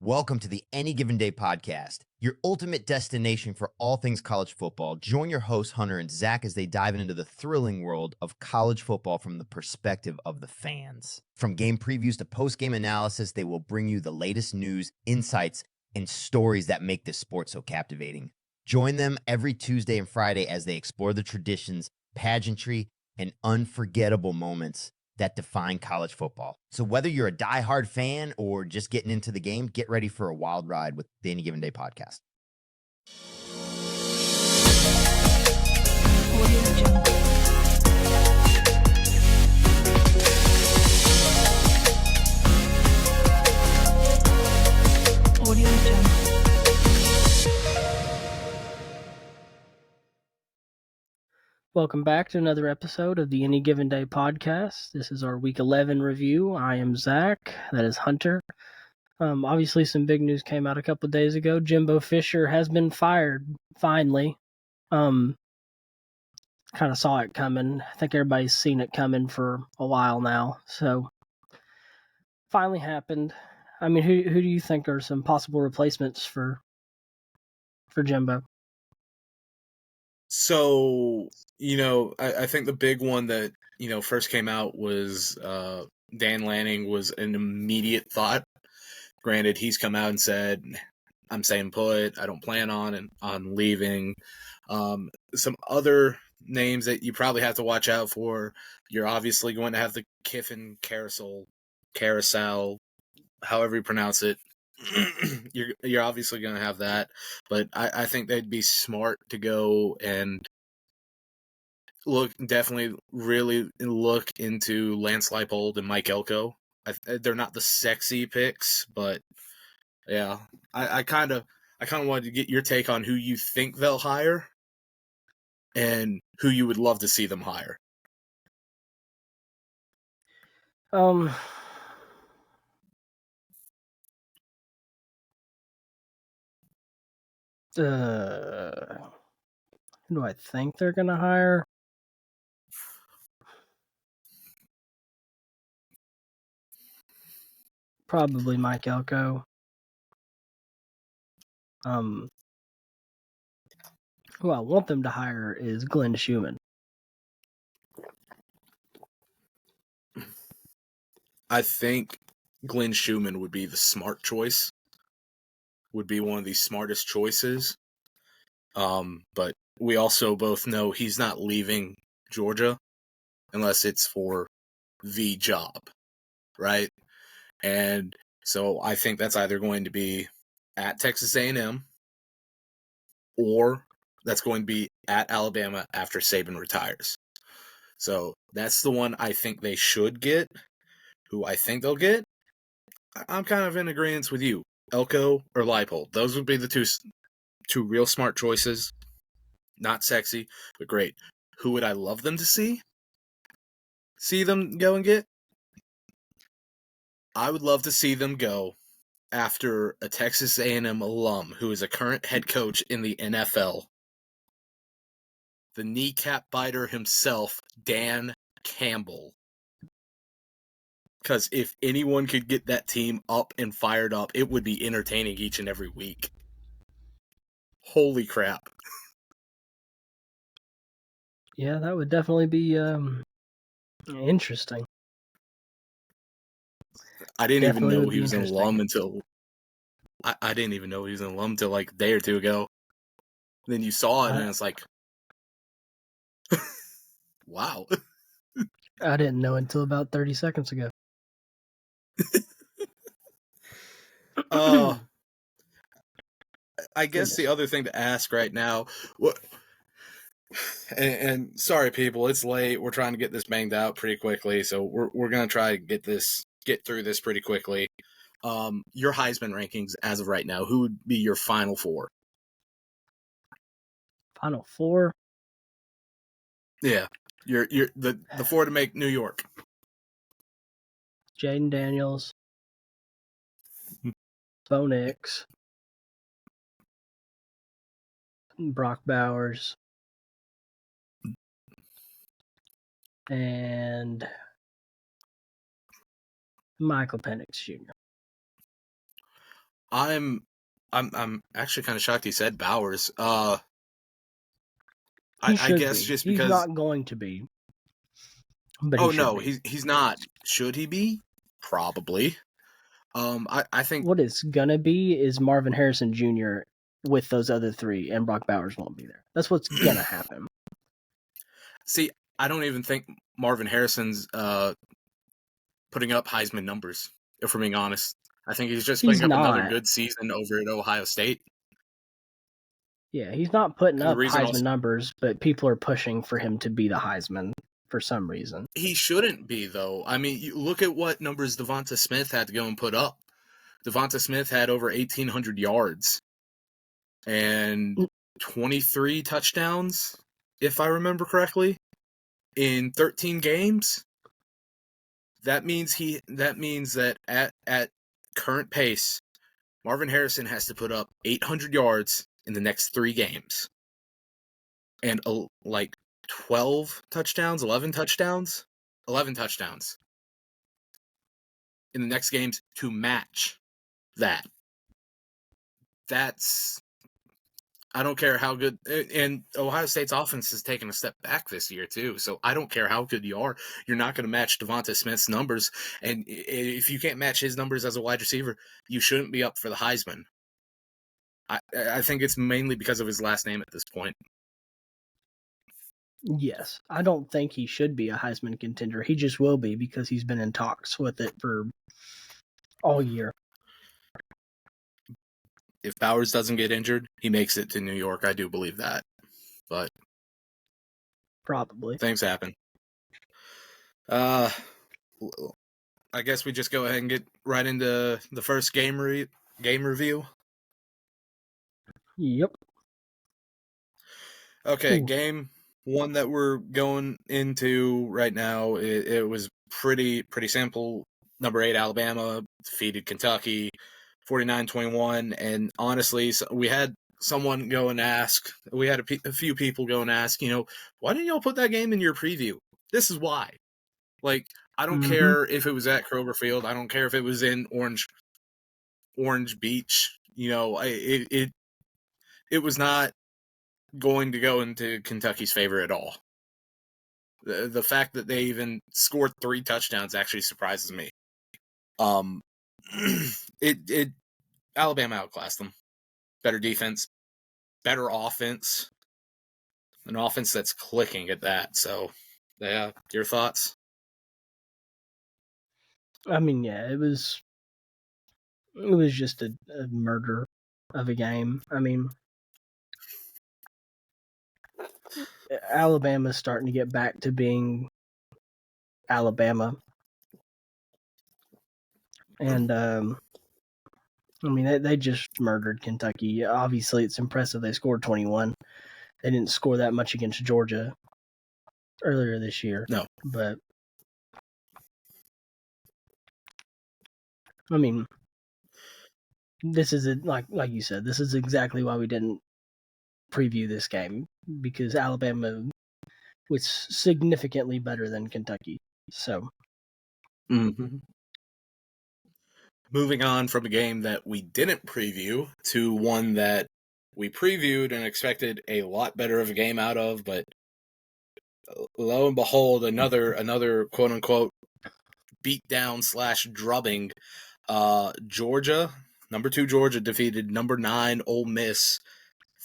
Welcome to the Any Given Day podcast, your ultimate destination for all things college football. Join your hosts, Hunter and Zach, as they dive into the thrilling world of college football from the perspective of the fans. From game previews to post-game analysis, they will bring you the latest news, insights, and stories that make this sport so captivating. Join them every Tuesday and Friday as they explore the traditions, pageantry, and unforgettable moments that define college football. So whether you're a diehard fan or just getting into the game, get ready for a wild ride with the Any Given Day podcast. Audio Jungle. Welcome back to another episode of the Any Given Day podcast. This is our Week 11 review. I am Zach. That is Hunter. Obviously, some big news came out a couple of days ago. Jimbo Fisher has been fired, finally. Kind of saw it coming. I think everybody's seen it coming for a while now. So, finally happened. I mean, who do you think are some possible replacements for Jimbo? So, I think the big one that, first came out was Dan Lanning was an immediate thought. Granted, he's come out and said, I'm staying put, I don't plan on leaving. Some other names that you probably have to watch out for, you're obviously going to have the Kiffin carousel, however you pronounce it. You're obviously going to have that, but I think they'd be smart to go and really look into Lance Leipold and Mike Elko. They're not the sexy picks, but yeah, I kind of wanted to get your take on who you think they'll hire and who you would love to see them hire. Who do I think they're going to hire? Probably Mike Elko. Who I want them to hire is Glenn Schumann. I think Glenn Schumann would be the smart choice. Would be one of the smartest choices. But we also both know he's not leaving Georgia unless it's for the job, right? And so I think that's either going to be at Texas A&M or that's going to be at Alabama after Saban retires. So that's the one I think they should get. Who I think they'll get, I'm kind of in agreement with you. Elko or Leipold. Those would be the two real smart choices. Not sexy, but great. Who would I love them to see? See them go and get? I would love to see them go after a Texas A&M alum who is a current head coach in the NFL. The kneecap biter himself, Dan Campbell. Because if anyone could get that team up and fired up, it would be entertaining each and every week. Holy crap. Yeah, that would definitely be interesting. I didn't even know he was an alum until I didn't even know he was an alum until like a day or two ago. Then you saw it and it's like, wow. I didn't know until about 30 seconds ago. I guess the other thing to ask right now, and sorry people, it's late. We're trying to get this banged out pretty quickly, so we're gonna try to get through this pretty quickly. Your Heisman rankings as of right now, who would be your final four? Final four? Yeah, you're the four to make New York. Jaden Daniels, Bo Nix, Brock Bowers, and Michael Penix Jr. I'm actually kind of shocked he said Bowers. He I should guess be. just He's because. not going to be, but Oh he should no, be. he's not. Should he be? Probably. I think. What it's gonna be is Marvin Harrison Jr. with those other three, and Brock Bowers won't be there. That's what's gonna happen. See, I don't even think Marvin Harrison's putting up Heisman numbers. If we're being honest, I think he's just He's putting up another not. good season over at Ohio State. Yeah, he's not putting And the up reason Heisman also, numbers, but people are pushing for him to be the Heisman for some reason. he shouldn't be though. I mean, you look at what numbers Devonta Smith had to go and put up. Devonta Smith had over 1,800 yards and 23 touchdowns, if I remember correctly, in 13 games. That means that at current pace, Marvin Harrison has to put up 800 yards in the next 3 games. And like 11 touchdowns in the next games to match that. That's, I don't care how good, and Ohio State's offense has taken a step back this year too. So I don't care how good you are, you're not going to match Devonta Smith's numbers. And if you can't match his numbers as a wide receiver, you shouldn't be up for the Heisman. I think it's mainly because of his last name at this point. Yes, I don't think he should be a Heisman contender. He just will be because he's been in talks with it for all year. If Bowers doesn't get injured, he makes it to New York. I do believe that. But Probably. things happen. I guess we just go ahead and get right into the first game review. Yep. Okay, Ooh. game one that we're going into right now. It was pretty simple. Number 8 Alabama defeated Kentucky 49-21, and honestly, we had someone go and ask. We had a few people go and ask, why didn't y'all put that game in your preview? This is why. Like, I don't care if it was at Kroger Field. I don't care if it was in Orange Beach. It was not going to go into Kentucky's favor at all. The fact that they even scored 3 touchdowns actually surprises me. Alabama outclassed them. Better defense, better offense, an offense that's clicking at that. So, yeah, your thoughts? I mean, yeah, it was just a murder of a game. I mean, Alabama's starting to get back to being Alabama. And, I mean, they just murdered Kentucky. Obviously, it's impressive they scored 21. They didn't score that much against Georgia earlier this year. No. But, I mean, this is, like you said, this is exactly why we didn't preview this game. Because Alabama was significantly better than Kentucky. So. Mm-hmm. Moving on from a game that we didn't preview to one that we previewed and expected a lot better of a game out of, but lo and behold, another quote unquote beatdown / drubbing. Georgia, number 2 Georgia defeated number 9 Ole Miss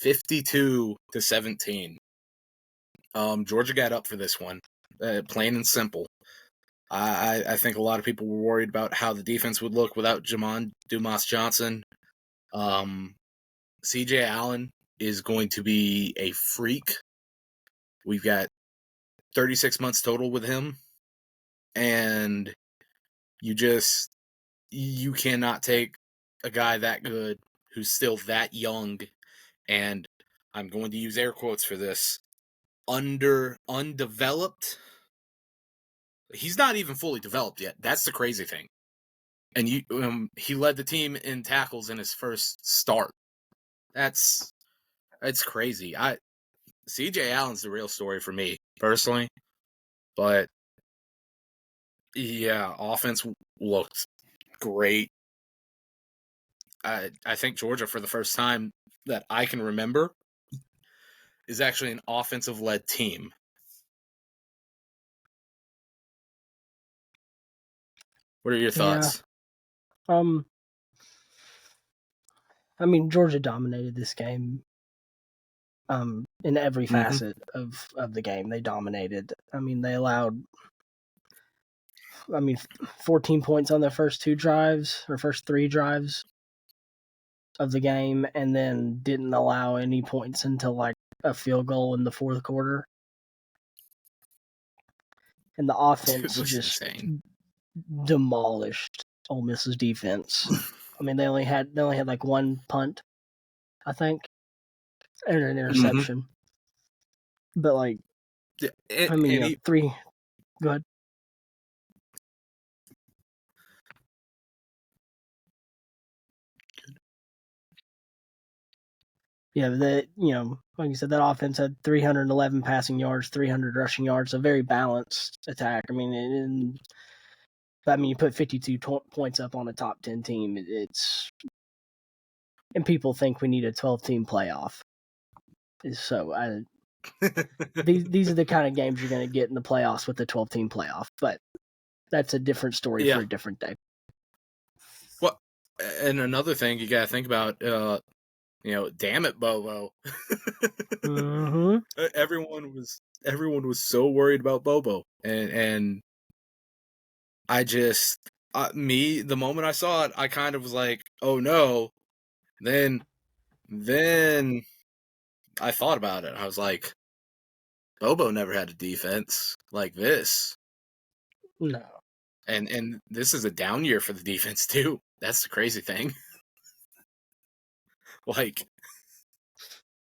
52-17. Georgia got up for this one, plain and simple. I think a lot of people were worried about how the defense would look without Jamon Dumas-Johnson. CJ Allen is going to be a freak. We've got 36 months total with him, and you cannot take a guy that good who's still that young, and I'm going to use air quotes for this, undeveloped. He's not even fully developed yet. That's the crazy thing. And he led the team in tackles in his first start. That's crazy. CJ Allen's the real story for me personally, but yeah, offense looked great. I think Georgia, for the first time that I can remember, is actually an offensive-led team. What are your thoughts? I mean, Georgia dominated this game. In every facet of the game, they dominated. I mean, they allowed 14 points on their first three drives of the game, and then didn't allow any points until like a field goal in the fourth quarter. And the offense just demolished Ole Miss's defense. I mean, they only had like one punt, I think, and an interception. But like, three. Go ahead. Yeah, like you said, that offense had 311 passing yards, 300 rushing yards, a very balanced attack. I mean, you put 52 points up on a top 10 team. And people think we need a 12-team playoff. So these are the kind of games you're going to get in the playoffs with the 12-team playoff. But that's a different story for a different day. Well, and another thing you got to think about. Damn it, Bobo. Mm-hmm. Everyone was so worried about Bobo, and I just the moment I saw it, I kind of was like, oh no. Then I thought about it. I was like, Bobo never had a defense like this. No. And this is a down year for the defense too. That's the crazy thing. Like,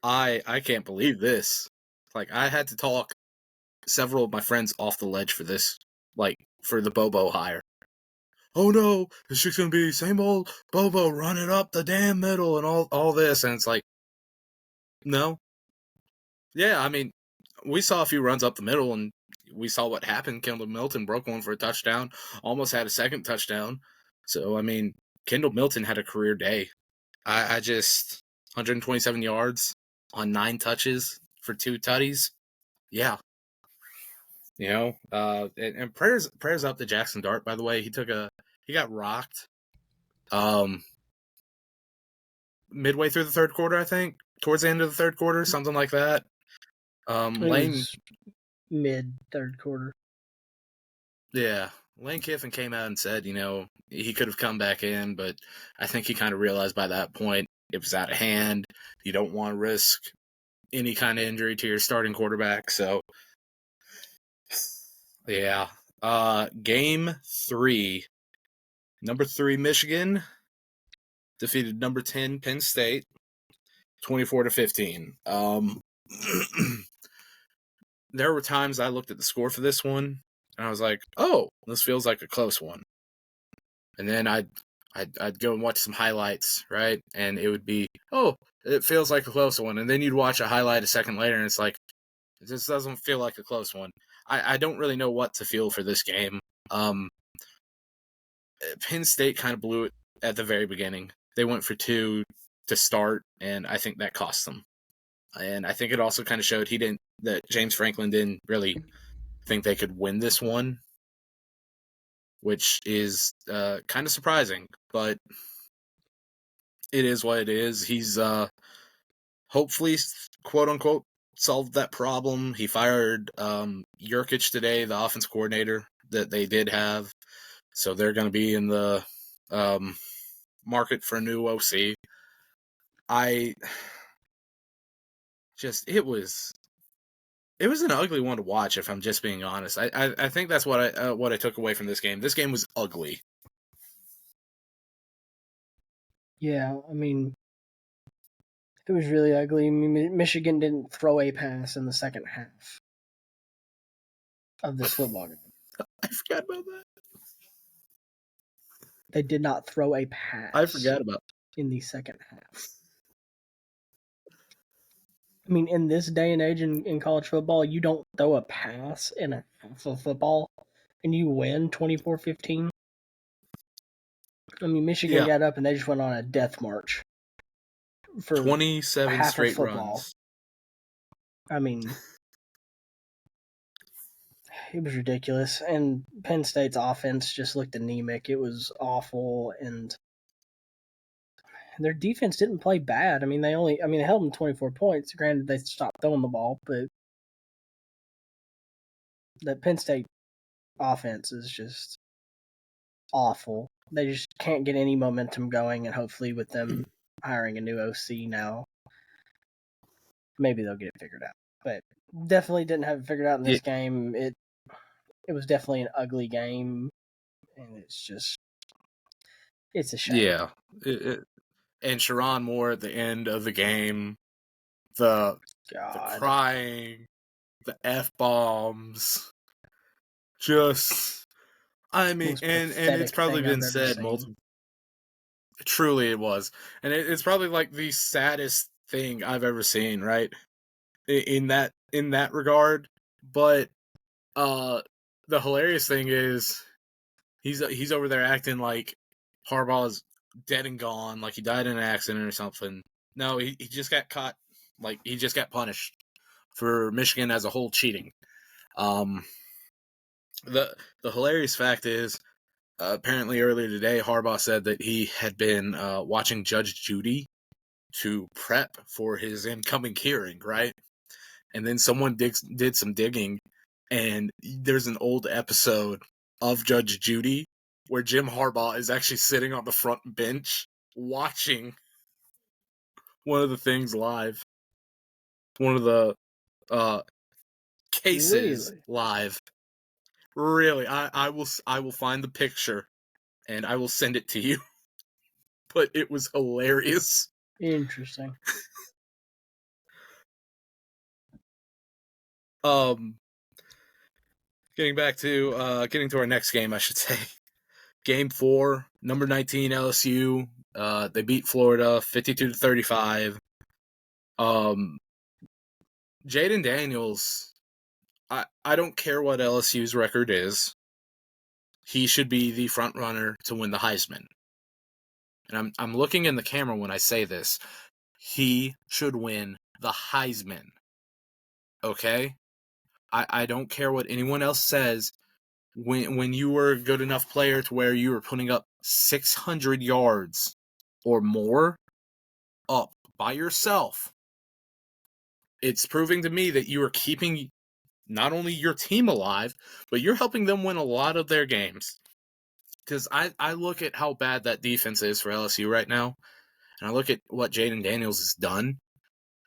I can't believe this. Like, I had to talk several of my friends off the ledge for this, like, for the Bobo hire. Oh no, it's just gonna be same old Bobo running up the damn middle and all this, and it's like, no. Yeah, I mean, we saw a few runs up the middle, and we saw what happened. Kendall Milton broke one for a touchdown, almost had a second touchdown. So, I mean, Kendall Milton had a career day. I just 127 yards on 9 touches for 2 tutties. Yeah. And prayers up to Jackson Dart, by the way. He got rocked midway through the third quarter, I think. Towards the end of the third quarter, something like that. Lane mid third quarter. Yeah. Lane Kiffin came out and said, he could have come back in, but I think he kind of realized by that point it was out of hand. You don't want to risk any kind of injury to your starting quarterback. So, yeah. Game 3. Number 3 Michigan defeated number 10 Penn State 24-15. There were times I looked at the score for this one and I was like, oh, this feels like a close one. And then I'd go and watch some highlights, right? And it would be, oh, it feels like a close one. And then you'd watch a highlight a second later and it's like, this doesn't feel like a close one. I don't really know what to feel for this game. Penn State kind of blew it at the very beginning. They went for 2 to start, and I think that cost them. And I think it also kind of showed that James Franklin didn't really think they could win this one, which is kind of surprising, but it is what it is. He's hopefully, quote unquote, solved that problem. He fired Jurkic today, the offense coordinator that they did have. So they're going to be in the market for a new OC. It was an ugly one to watch, if I'm just being honest. I think that's what I took away from this game. This game was ugly. Yeah, I mean, it was really ugly. I mean, Michigan didn't throw a pass in the second half of this football game. I forgot about that. They did not throw a pass. I forgot about in the second half. I mean, in this day and age in college football, you don't throw a pass in a half of football and you win 24-15. I mean, Michigan got up and they just went on a death march for 27 half straight of football. runs. I mean, it was ridiculous. And Penn State's offense just looked anemic. It was awful, and their defense didn't play bad. I mean, they held them 24 points. Granted, they stopped throwing the ball, but the Penn State offense is just awful. They just can't get any momentum going, and hopefully with them hiring a new OC now, maybe they'll get it figured out. But definitely didn't have it figured out in this game. It was definitely an ugly game, and it's a shame. Yeah. And Sherrone Moore at the end of the game, the crying, the F-bombs, just, I mean, and it's probably been said multiple. Truly it was. And it's probably like the saddest thing I've ever seen, right? In that regard. But the hilarious thing is he's over there acting like Harbaugh's dead and gone, like he died in an accident or something. No, he just got caught, like he just got punished for Michigan as a whole cheating. The hilarious fact is, apparently earlier today, Harbaugh said that he had been watching Judge Judy to prep for his incoming hearing, right? And then someone did some digging, and there's an old episode of Judge Judy where Jim Harbaugh is actually sitting on the front bench watching one of the things live. One of the cases live. Really, I will find the picture and I will send it to you. But it was hilarious. Interesting. Getting to our next game, I should say. Game 4, number 19 LSU. They beat Florida 52-35. Jayden Daniels, I don't care what LSU's record is. He should be the front runner to win the Heisman. And I'm looking in the camera when I say this. He should win the Heisman. Okay? I don't care what anyone else says. When you were a good enough player to where you were putting up 600 yards or more up by yourself, it's proving to me that you are keeping not only your team alive, but you're helping them win a lot of their games. Because I look at how bad that defense is for LSU right now, and I look at what Jayden Daniels has done,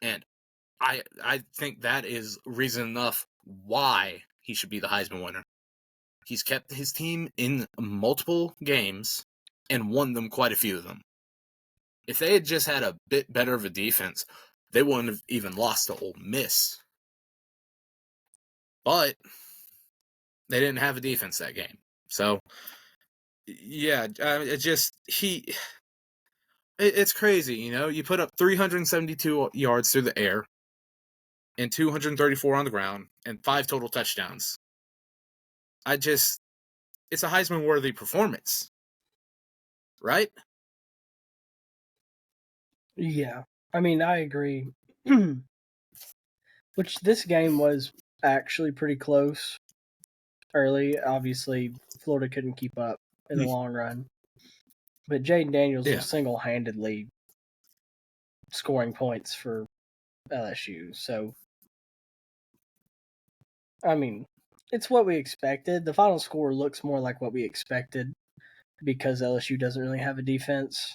and I think that is reason enough why he should be the Heisman winner. He's kept his team in multiple games and won them, quite a few of them. If they had just had a bit better of a defense, they wouldn't have even lost to Ole Miss. But they didn't have a defense that game. So, yeah, it's crazy, you know? You put up 372 yards through the air and 234 on the ground and 5 total touchdowns. It's a Heisman-worthy performance, right? Yeah, I mean, I agree. Which this game was actually pretty close early. Obviously, Florida couldn't keep up in the long run. But Jayden Daniels was single-handedly scoring points for LSU. So, I mean, it's what we expected. The final score looks more like what we expected because LSU doesn't really have a defense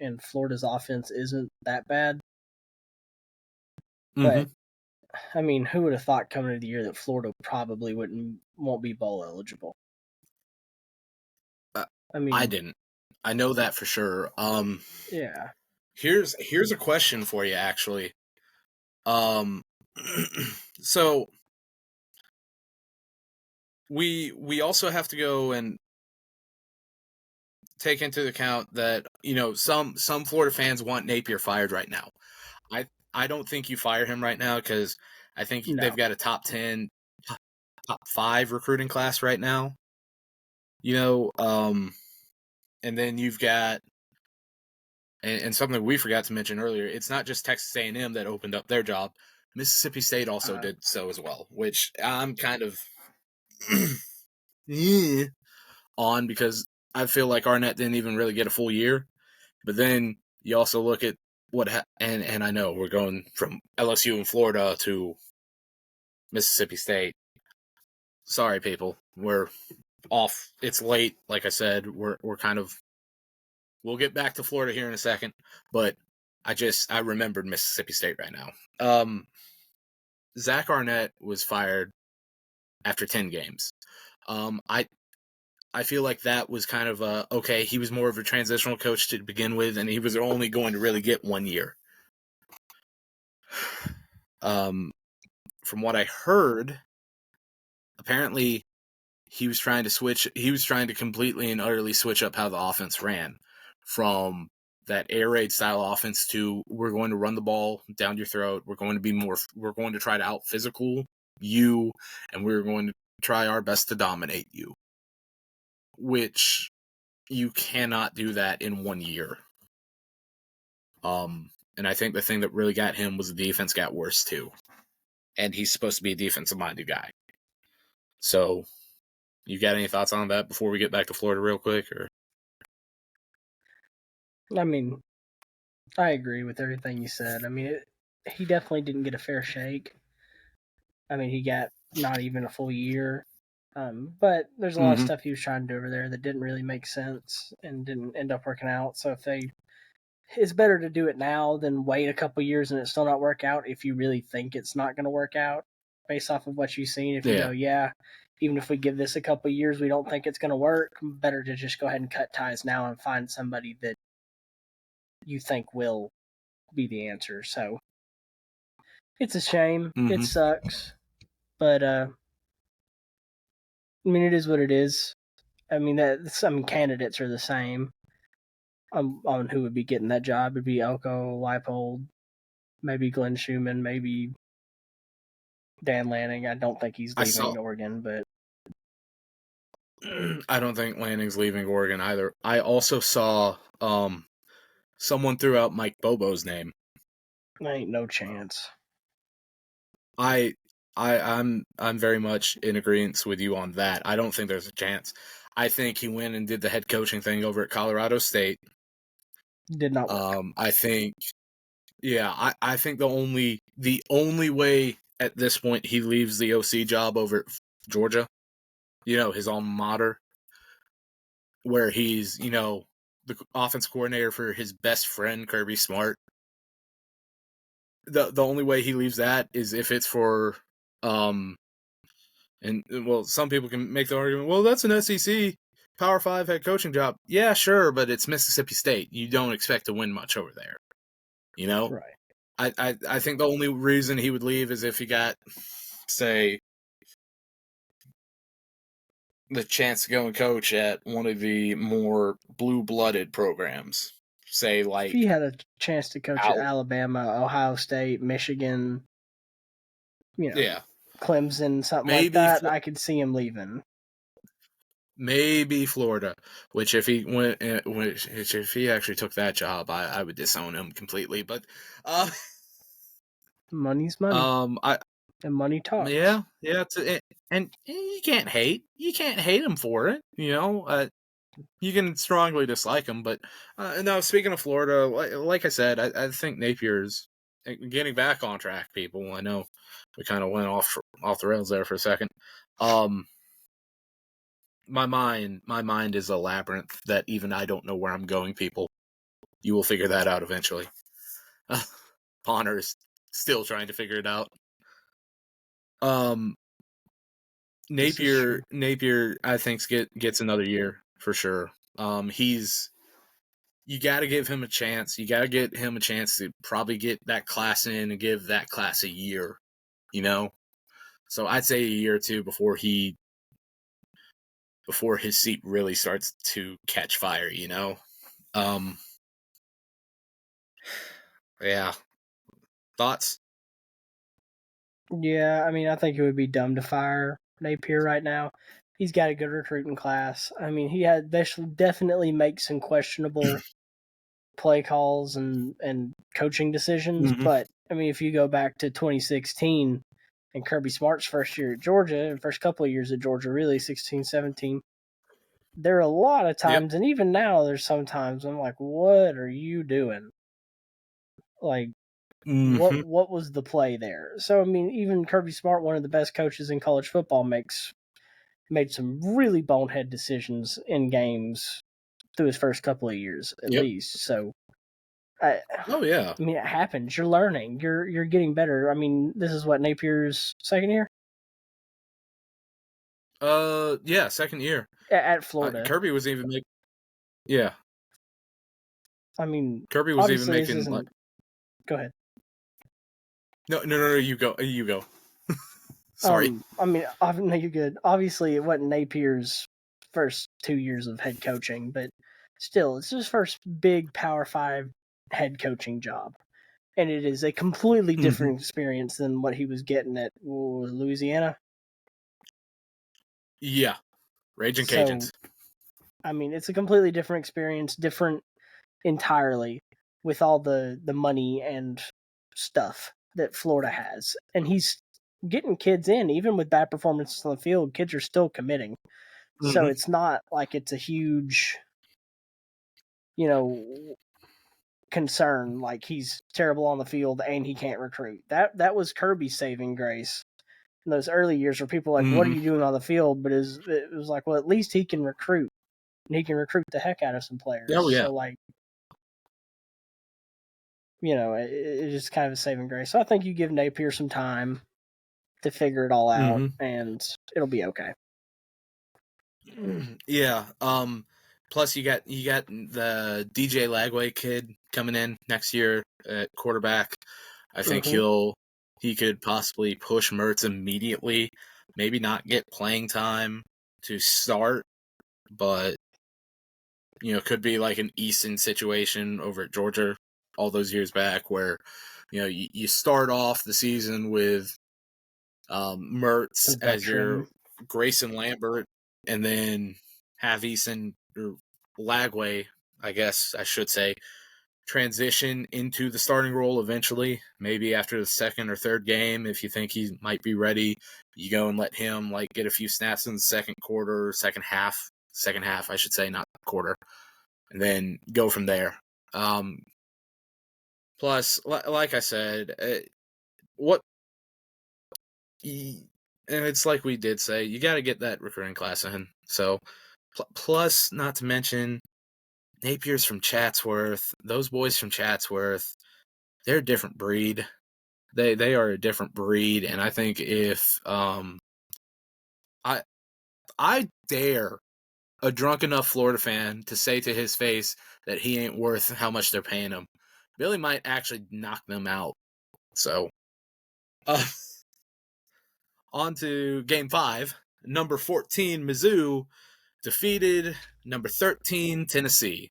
and Florida's offense isn't that bad. But, I mean, who would have thought coming into the year that Florida probably won't be bowl eligible? I didn't. I know that for sure. Yeah. Here's a question for you, actually. So we also have to go and take into account that, you know, some Florida fans want Napier fired right now. I don't think you fire him right now because I think they've got a top 10, top 5 recruiting class right now. You know, And then you've got, and something we forgot to mention earlier, it's not just Texas A&M that opened up their job. Mississippi State also did so as well, which I'm kind of on, because I feel like Arnett didn't even really get a full year. But then you also look at and I know we're going from LSU and Florida to Mississippi State. Sorry, people, we're off. It's late. Like I said, we're kind of. We'll get back to Florida here in a second, but I remembered Mississippi State right now. Zach Arnett was fired after 10 games. I feel like that was kind of okay. He was more of a transitional coach to begin with, and he was only going to really get 1 year. From what I heard, apparently he was trying to completely and utterly switch up how the offense ran, from that air raid style offense to, we're going to run the ball down your throat. We're going to try to out physical you, and we're going to try our best to dominate you, which you cannot do that in 1 year. And I think the thing that really got him was the defense got worse too. And he's supposed to be a defensive-minded guy. So, you got any thoughts on that before we get back to Florida real quick? Or I mean, I agree with everything you said. I mean, he definitely didn't get a fair shake. I mean, he got not even a full year. But there's a lot of stuff he was trying to do over there that didn't really make sense and didn't end up working out. So it's better to do it now than wait a couple years and it still not work out if you really think it's not going to work out based off of what you've seen. If you go, even if we give this a couple years, we don't think it's going to work, better to just go ahead and cut ties now and find somebody that you think will be the answer. So it's a shame. It sucks. But, I mean, it is what it is. I mean, some candidates are the same on who would be getting that job. It'd be Elko, Leipold, maybe Glenn Schumann, maybe Dan Lanning. I don't think he's leaving Oregon, but I don't think Lanning's leaving Oregon either. I also saw someone threw out Mike Bobo's name. Ain't no chance. I'm very much in agreement with you on that. I don't think there's a chance. I think he went and did the head coaching thing over at Colorado State. Did not work. I think the only way at this point he leaves the OC job over at Georgia, his alma mater, where he's, the offense coordinator for his best friend, Kirby Smart. The only way he leaves that is if it's for, some people can make the argument, well, that's an SEC Power 5 head coaching job. Yeah, sure, but it's Mississippi State. You don't expect to win much over there. Right. I think the only reason he would leave is if he got, say, the chance to go and coach at one of the more blue-blooded programs. Say, like, if he had a chance to coach at Alabama, Ohio State, Michigan, Clemson, something like that, I could see him leaving. Maybe Florida, which if he actually took that job, I would disown him completely. But money's money. And money talks. Yeah. And you can't hate him for it. You can strongly dislike him, but no. Speaking of Florida, like I said, I think Napier's getting back on track. People, I know we kind of went off the rails there for a second. My mind is a labyrinth that even I don't know where I'm going, people. You will figure that out eventually. Bonner is still trying to figure it out. Napier, I think gets another year for sure. You got to give him a chance. You got to get him a chance to probably get that class in and give that class a year, So I'd say a year or two before his seat really starts to catch fire, Yeah. Thoughts? Yeah, I mean, I think it would be dumb to fire Napier right now. He's got a good recruiting class. I mean, they should definitely make some questionable play calls and coaching decisions. Mhm. But I mean, if you go back to 2016 and Kirby Smart's first year at Georgia, first couple of years at Georgia, really 16, 17, there are a lot of times, and even now, there's sometimes I'm like, what are you doing? Like, Mhm. what was the play there? So I mean, even Kirby Smart, one of the best coaches in college football, made some really bonehead decisions in games through his first couple of years, at Yep. least. So, Oh yeah. I mean, it happens. You're learning. You're getting better. I mean, this is what Napier's second year Yeah, second year. at Florida. Kirby was even making. Yeah, I mean, Kirby was even obviously this making isn't. like. Go ahead. No, you go. You go. Sorry. I mean, no, you're good. Obviously, it wasn't Napier's first 2 years of head coaching, but still, it's his first big Power 5 head coaching job. And it is a completely different experience than what he was getting at Louisiana. Yeah, Raging Cajuns. I mean, it's a completely different experience, different entirely, with all the money and stuff that Florida has. And he's getting kids in, even with bad performances on the field, kids are still committing. So it's not like it's a huge, concern, like he's terrible on the field and he can't recruit. That was Kirby's saving grace in those early years where people were like, what are you doing on the field? But it was like, well, at least he can recruit. And he can recruit the heck out of some players. Oh, yeah. So, like, it's just kind of a saving grace. So I think you give Napier some time to figure it all out, and it'll be okay. Yeah. Plus, you got the DJ Lagway kid coming in next year at quarterback. I think he could possibly push Mertz immediately. Maybe not get playing time to start, but could be like an Easton situation over at Georgia all those years back, where you start off the season with Mertz as your Grayson Lambert, and then have Easton or Lagway, I guess I should say, transition into the starting role eventually. Maybe after the second or third game, if you think he might be ready, you go and let him like get a few snaps in the second half, I should say, not quarter, and then go from there. Plus, like I said, and it's like we did say, you got to get that recruiting class in. So, plus, not to mention, Napier's from Chatsworth. Those boys from Chatsworth, they're a different breed. They are a different breed, and I think if I dare a drunk enough Florida fan to say to his face that he ain't worth how much they're paying him, Billy might actually knock them out. So, on to Game 5. Number 14, Mizzou defeated number 13, Tennessee.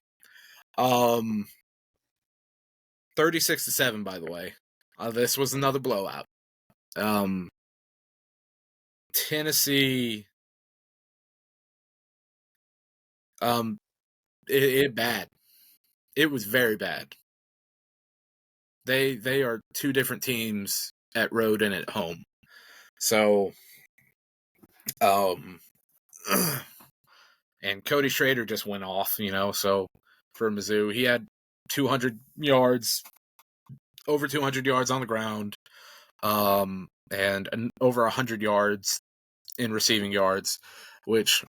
36-7, by the way. This was another blowout. Tennessee, it bad. It was very bad. They are two different teams at road and at home. So, and Cody Schrader just went off, so for Mizzou, he had 200 yards, over 200 yards on the ground, and over 100 yards in receiving yards, which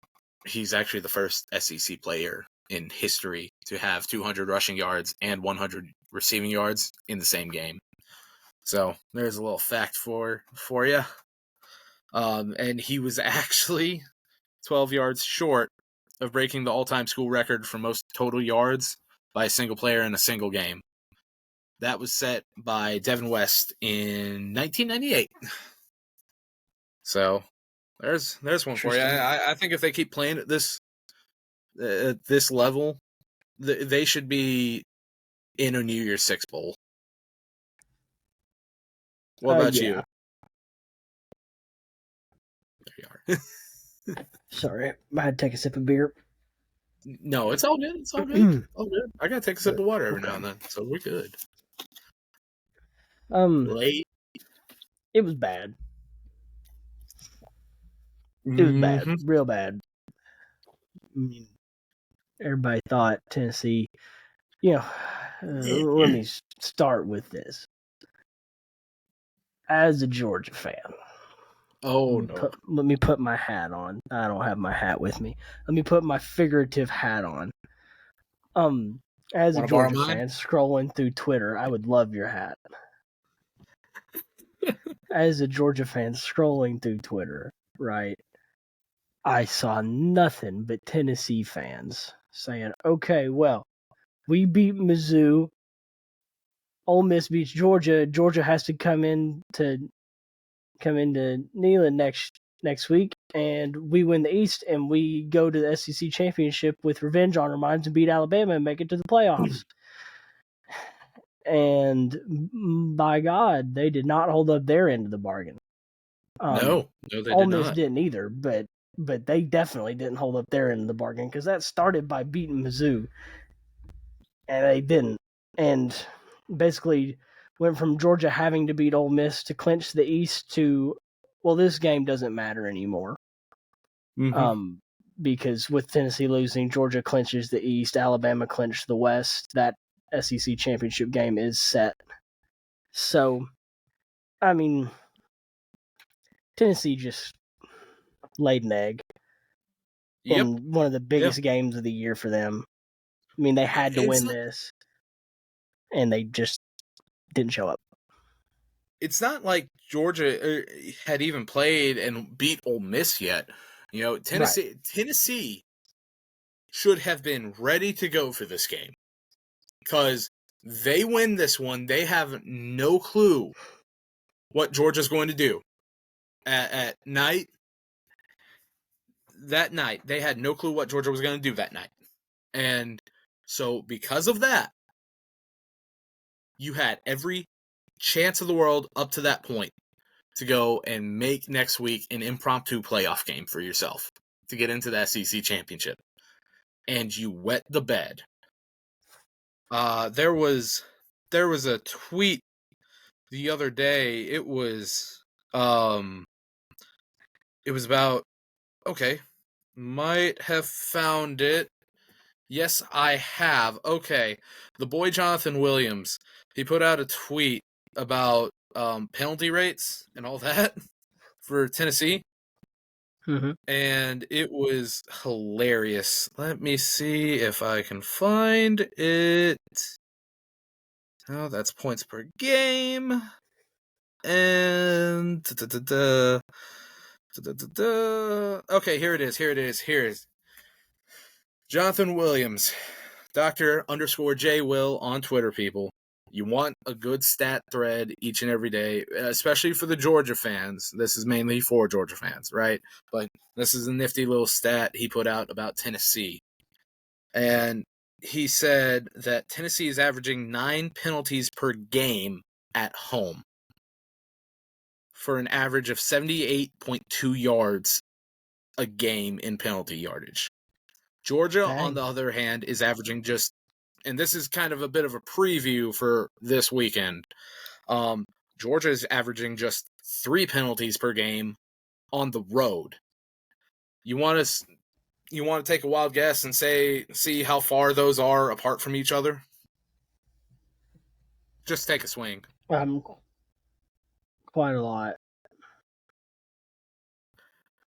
he's actually the first SEC player in history to have 200 rushing yards and 100 receiving yards in the same game. So there's a little fact for you. And he was actually 12 yards short of breaking the all-time school record for most total yards by a single player in a single game. That was set by Devin West in 1998. So there's one for you. I think if they keep playing at this level, they should be in a New Year's Six bowl. What about you? There you are. Sorry, I had to take a sip of beer. No, it's all good. It's all good. All good. I gotta take a sip of water every now and then, so we're good. Late. It was bad. It was bad, real bad. I mean, everybody thought Tennessee. Let me start with this. As a Georgia fan, let me put my hat on. I don't have my hat with me. Let me put my figurative hat on. As a Georgia fan, scrolling through Twitter, I would love your hat. As a Georgia fan, scrolling through Twitter, right, I saw nothing but Tennessee fans saying, okay, well, we beat Mizzou. Ole Miss beats Georgia. Georgia has to come into Neyland next week, and we win the East, and we go to the SEC championship with revenge on our minds and beat Alabama and make it to the playoffs. And by God, they did not hold up their end of the bargain. No, they did not. Ole Miss didn't either, but they definitely didn't hold up their end of the bargain because that started by beating Mizzou, and they didn't. And basically went from Georgia having to beat Ole Miss to clinch the East to, well, this game doesn't matter anymore. Because with Tennessee losing, Georgia clinches the East, Alabama clinched the West. That SEC championship game is set. So, I mean, Tennessee just laid an egg in one of the biggest games of the year for them. I mean, they had to win this, and they just didn't show up. It's not like Georgia had even played and beat Ole Miss yet. Tennessee should have been ready to go for this game because they win this one. They have no clue what Georgia's going to do at night. That night, they had no clue what Georgia was going to do that night. And so because of that, you had every chance of the world up to that point to go and make next week an impromptu playoff game for yourself to get into the SEC championship. And you wet the bed. There was a tweet the other day. It was about, okay, might have found it. Yes, I have. Okay. The boy Jonathan Williams, he put out a tweet about penalty rates and all that for Tennessee. And it was hilarious. Let me see if I can find it. Oh, that's points per game. And okay, here it is. Jonathan Williams, Dr._J Will on Twitter, people. You want a good stat thread each and every day, especially for the Georgia fans. This is mainly for Georgia fans, right? But this is a nifty little stat he put out about Tennessee. And he said that Tennessee is averaging 9 penalties per game at home for an average of 78.2 yards a game in penalty yardage. Georgia, on the other hand, is averaging just, and this is kind of a bit of a preview for this weekend. Georgia is averaging just 3 penalties per game on the road. You want to take a wild guess and see how far those are apart from each other? Just take a swing. Quite a lot.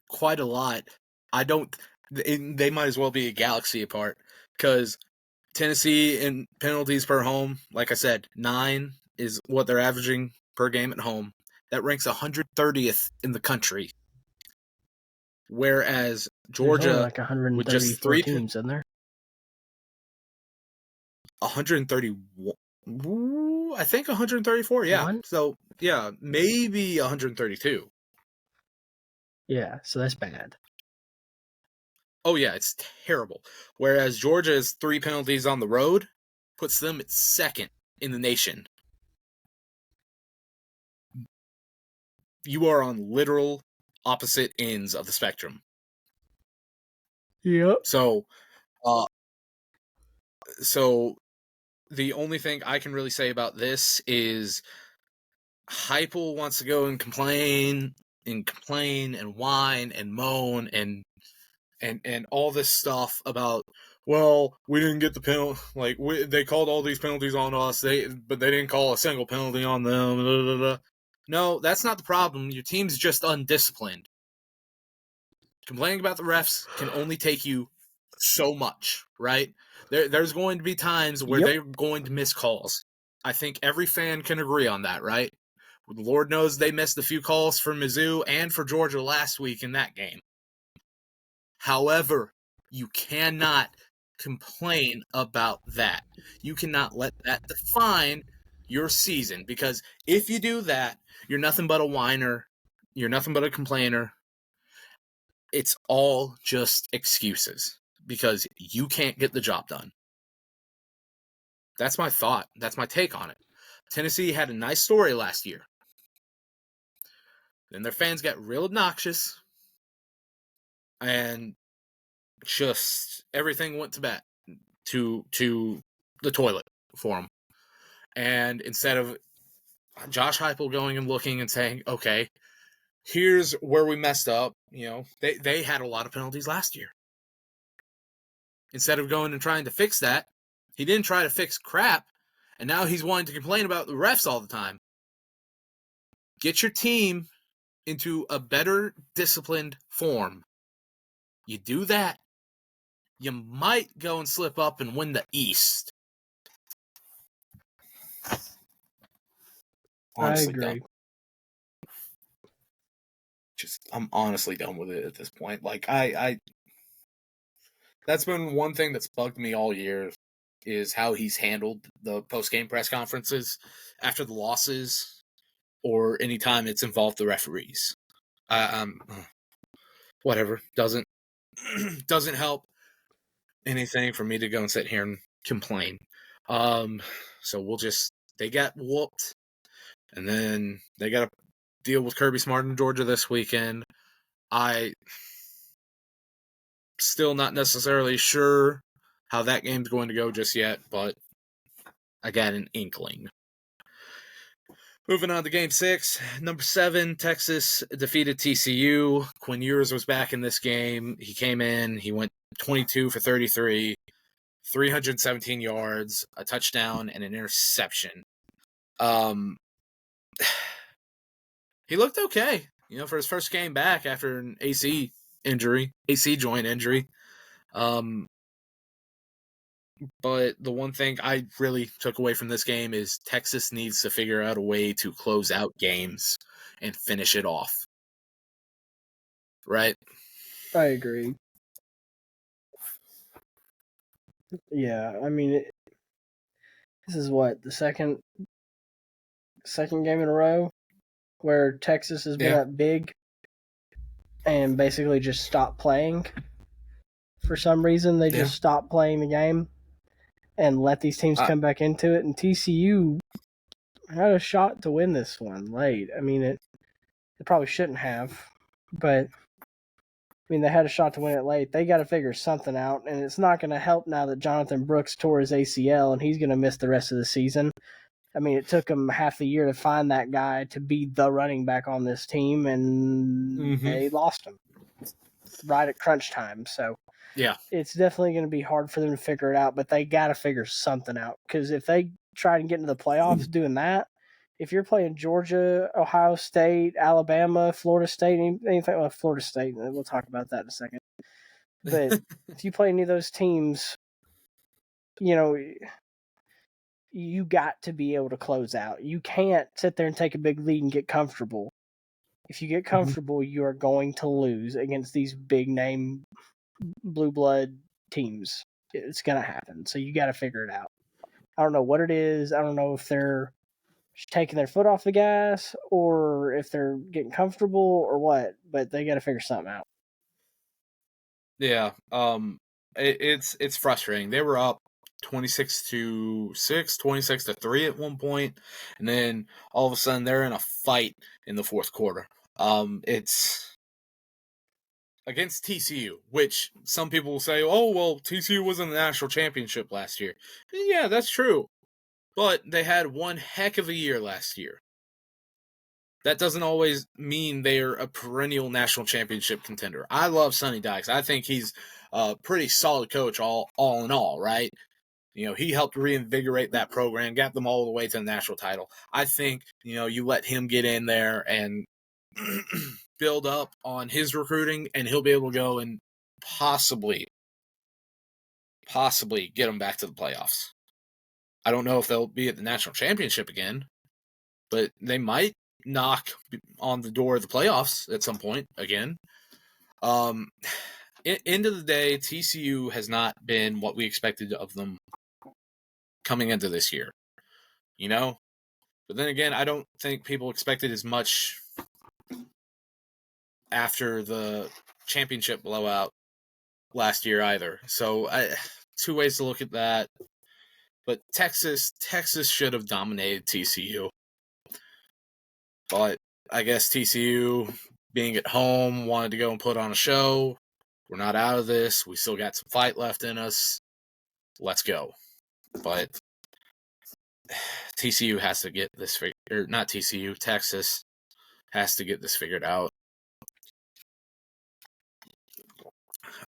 Quite a lot. They might as well be a galaxy apart because Tennessee in penalties per home, like I said, 9 is what they're averaging per game at home. That ranks 130th in the country. Whereas Georgia, there's only like 134 with just 3 teams in there. 131. I think 134. Yeah. So yeah, maybe 132. Yeah, so that's bad. Oh yeah, it's terrible. Whereas Georgia's 3 penalties on the road puts them at second in the nation. You are on literal opposite ends of the spectrum. Yep. So the only thing I can really say about this is Heupel wants to go and complain and whine and moan and all this stuff about, well, we didn't get the penalty. Like, they called all these penalties on us, but they didn't call a single penalty on them. Blah, blah, blah. No, that's not the problem. Your team's just undisciplined. Complaining about the refs can only take you so much, right? There's going to be times where they're going to miss calls. I think every fan can agree on that, right? Lord knows they missed a few calls for Mizzou and for Georgia last week in that game. However, you cannot complain about that. You cannot let that define your season, because if you do that, you're nothing but a whiner. You're nothing but a complainer. It's all just excuses because you can't get the job done. That's my thought. That's my take on it. Tennessee had a nice story last year. Then their fans got real obnoxious, and just everything went to the toilet for them. And instead of Josh Heupel going and looking and saying, okay, here's where we messed up, they had a lot of penalties last year. Instead of going and trying to fix that, he didn't try to fix crap, and now he's wanting to complain about the refs all the time. Get your team into a better disciplined form. You do that, you might go and slip up and win the East. Honestly, I agree. Done. I'm honestly done with it at this point. Like, I that's been one thing that's bugged me all year, is how he's handled the post-game press conferences after the losses or anytime it's involved the referees. Whatever. Doesn't help anything for me to go and sit here and complain. So they got whooped, and then they got to deal with Kirby Smart in Georgia this weekend. I still not necessarily sure how that game's going to go just yet, but I got an inkling. Moving on to Game 6, number 7, Texas defeated TCU. Quinn Ewers was back in this game. He came in, he went 22 for 33, 317 yards, a touchdown, and an interception. He looked okay, for his first game back after an AC joint injury. But the one thing I really took away from this game is Texas needs to figure out a way to close out games and finish it off. Right? I agree. Yeah, I mean, this is what, the second game in a row where Texas has been up big and basically just stopped playing. For some reason, they just stopped playing the game and let these teams come back into it. And TCU had a shot to win this one late. I mean, it probably shouldn't have, but they had a shot to win it late. They got to figure something out, and it's not going to help now that Jonathan Brooks tore his ACL and he's going to miss the rest of the season. I mean, it took them half the year to find that guy to be the running back on this team, and they lost him right at crunch time. So yeah, it's definitely going to be hard for them to figure it out, but they got to figure something out, because if they try to get into the playoffs doing that, if you're playing Georgia, Ohio State, Alabama, Florida State, anything like Florida State, we'll talk about that in a second. But if you play any of those teams, you got to be able to close out. You can't sit there and take a big lead and get comfortable. If you get comfortable, you are going to lose against these big name blue blood teams. It's going to happen. So you got to figure it out. I don't know what it is. I don't know if they're taking their foot off the gas or if they're getting comfortable or what, but they got to figure something out. Yeah. It's frustrating. They were up 26-6, 26-3 at one point, and then all of a sudden they're in a fight in the fourth quarter. It's against TCU, which some people will say, oh, well, TCU was in the national championship last year. Yeah, that's true. But they had one heck of a year last year. That doesn't always mean they're a perennial national championship contender. I love Sonny Dykes. I think he's a pretty solid coach all in all, right? You know, he helped reinvigorate that program, got them all the way to the national title. I think, you know, you let him get in there and build up on his recruiting, and he'll be able to go and possibly get them back to the playoffs. I don't know if they'll be at the national championship again, but they might knock on the door of the playoffs at some point again. End of the day, TCU has not been what we expected of them coming into this year, you know? But then again, I don't think people expected as much after the championship blowout last year either. So two ways to look at that. But Texas should have dominated TCU. But I guess TCU, being at home, wanted to go and put on a show. We're not out of this. We still got some fight left in us. Let's go. But TCU has to get this figured, or not TCU, Texas has to get this figured out.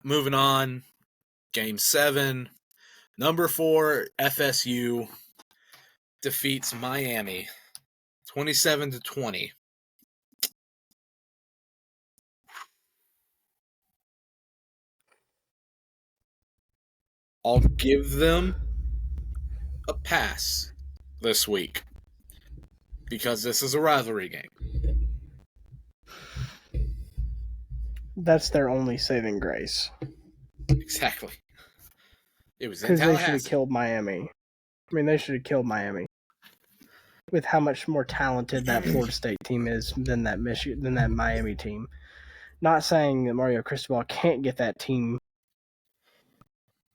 Moving on, Game 7. Number 4, FSU defeats Miami 27-20. I'll give them a pass this week because this is a rivalry game. That's their only saving grace. Exactly. It was in Because they Tallahassee. should have killed Miami. I mean, they should have killed Miami. With how much more talented that Florida State team is than that Miami team. Not saying that Mario Cristobal can't get that team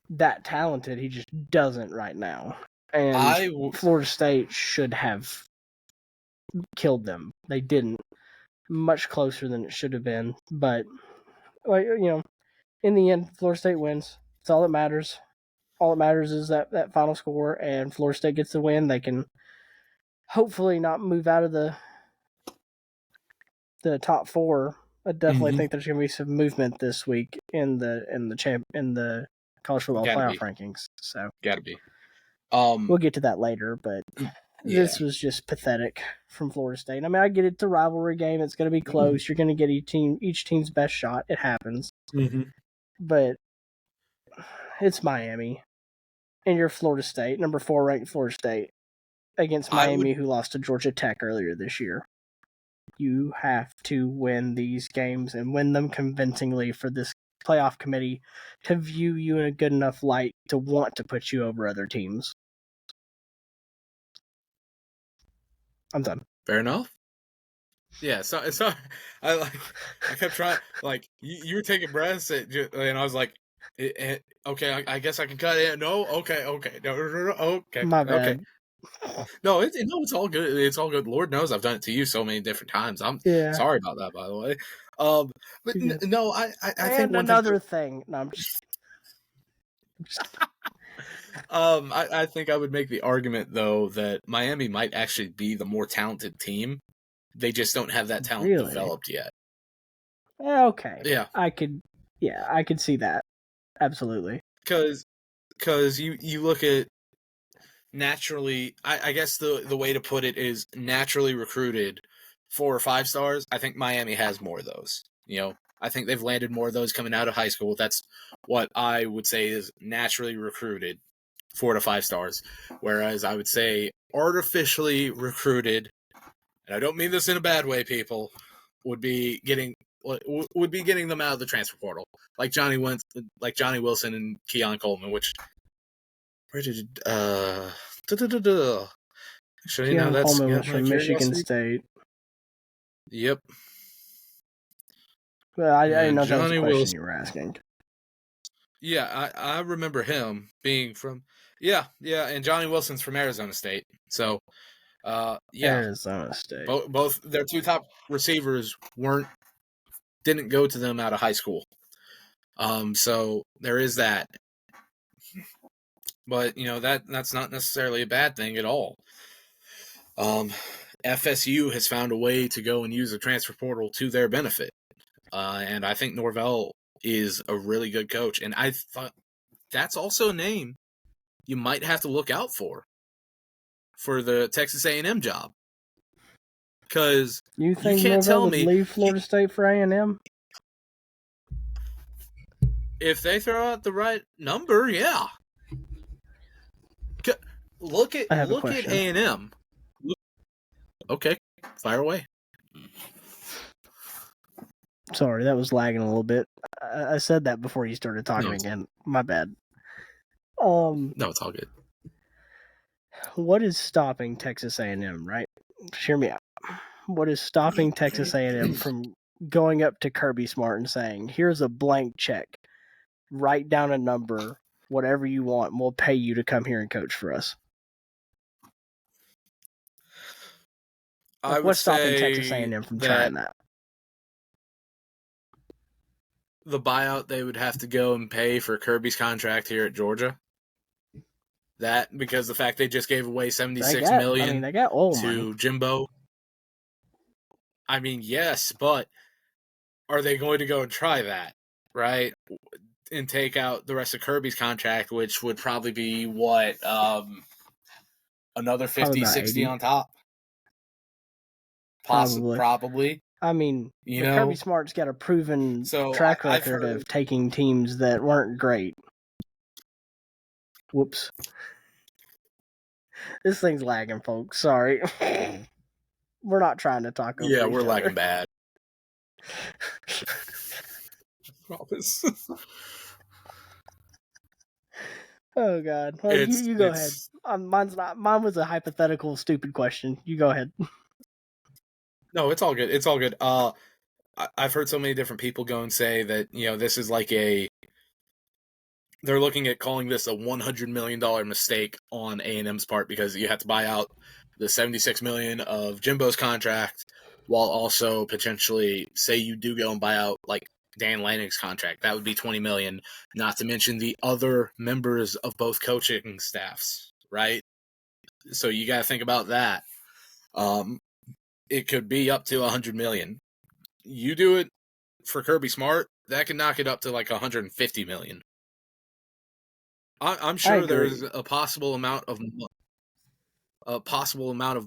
that talented. He just doesn't right now. And Florida State should have killed them. They didn't. Much closer than it should have been. But, in the end, Florida State wins. That's all that matters. All that matters is that final score, and Florida State gets the win. They can hopefully not move out of the top 4. I definitely think there's going to be some movement this week in the college football playoff rankings. So gotta be. We'll get to that later, but this was just pathetic from Florida State. I mean, I get it's a rivalry game. It's going to be close. You're going to get each team's best shot. It happens. But it's Miami. And you're Florida State, number 4 ranked Florida State, against Miami, who lost to Georgia Tech earlier this year. You have to win these games and win them convincingly for this playoff committee to view you in a good enough light to want to put you over other teams. I'm done. Fair enough. Yeah, so I kept trying, you were taking breaths, and I was like, okay, I guess I can cut it. No, okay, no, okay, my bad. Okay. No, it's all good. It's all good. Lord knows I've done it to you so many different times. I'm sorry about that, by the way. But no, I think another thing. No, I'm just. I think I would make the argument though that Miami might actually be the more talented team. They just don't have that talent developed yet. Okay. Yeah. I could see that. Absolutely. Because you look at naturally, I guess the way to put it is naturally recruited 4 or 5 stars. I think Miami has more of those. You know, I think they've landed more of those coming out of high school. That's what I would say is naturally recruited 4 to 5 stars. Whereas I would say artificially recruited, and I don't mean this in a bad way, people, would be getting them out of the transfer portal, like Johnny Wilson and Keon Coleman, which where did actually Keon Coleman was from Michigan State. Yep. Well, I didn't know that was the question you were asking. Yeah, I remember him being from and Johnny Wilson's from Arizona State. So Arizona State. Both their 2 top receivers weren't didn't go to them out of high school. So there is that. But, that's not necessarily a bad thing at all. FSU has found a way to go and use the transfer portal to their benefit. And I think Norvell is a really good coach. And I thought that's also a name you might have to look out for the Texas A&M job. Because you think can't Norvell tell would me leave Florida State for A&M? if they throw out the right number, yeah. Look at A&M. Okay, fire away. Sorry, that was lagging a little bit. I said that before you started talking again. My bad. No, it's all good. What is stopping Texas A&M, right? Hear me out. What is stopping Texas A&M from going up to Kirby Smart and saying, here's a blank check, write down a number, whatever you want, and we'll pay you to come here and coach for us? What's stopping Texas A&M from trying that? The buyout they would have to go and pay for Kirby's contract here at Georgia. That, because the fact they just gave away $76 million they got old to money. Jimbo. I mean, yes, but are they going to go and try that, right? And take out the rest of Kirby's contract, which would probably be what, another 50, 60 on top? Probably. I mean, Kirby Smart's got a proven track record of taking teams that weren't great. Whoops. This thing's lagging, folks. Sorry. We're not trying to talk over each we're other. lagging bad. Oh, God. Well, you go ahead. Mine was a hypothetical, stupid question. You go ahead. No, it's all good. It's all good. I've heard so many different people go and say that, this is like they're looking at calling this a $100 million mistake on A&M's part because you have to buy out the $76 million of Jimbo's contract while also potentially, say you do go and buy out like Dan Lanning's contract. That would be $20 million, not to mention the other members of both coaching staffs, right? So you got to think about that. It could be up to $100 million. You do it for Kirby Smart, that can knock it up to like $150 million. I'm sure there's a possible amount of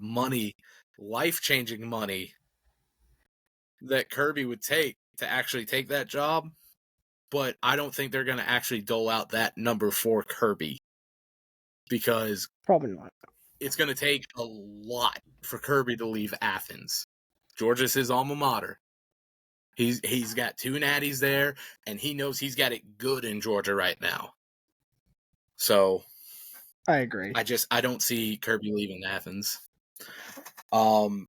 money, life-changing money, that Kirby would take to actually take that job, but I don't think they're going to actually dole out that number for Kirby because probably not. It's going to take a lot for Kirby to leave Athens. Georgia's his alma mater. He's got 2 natties there, and he knows he's got it good in Georgia right now. So I agree. I don't see Kirby leaving Athens. But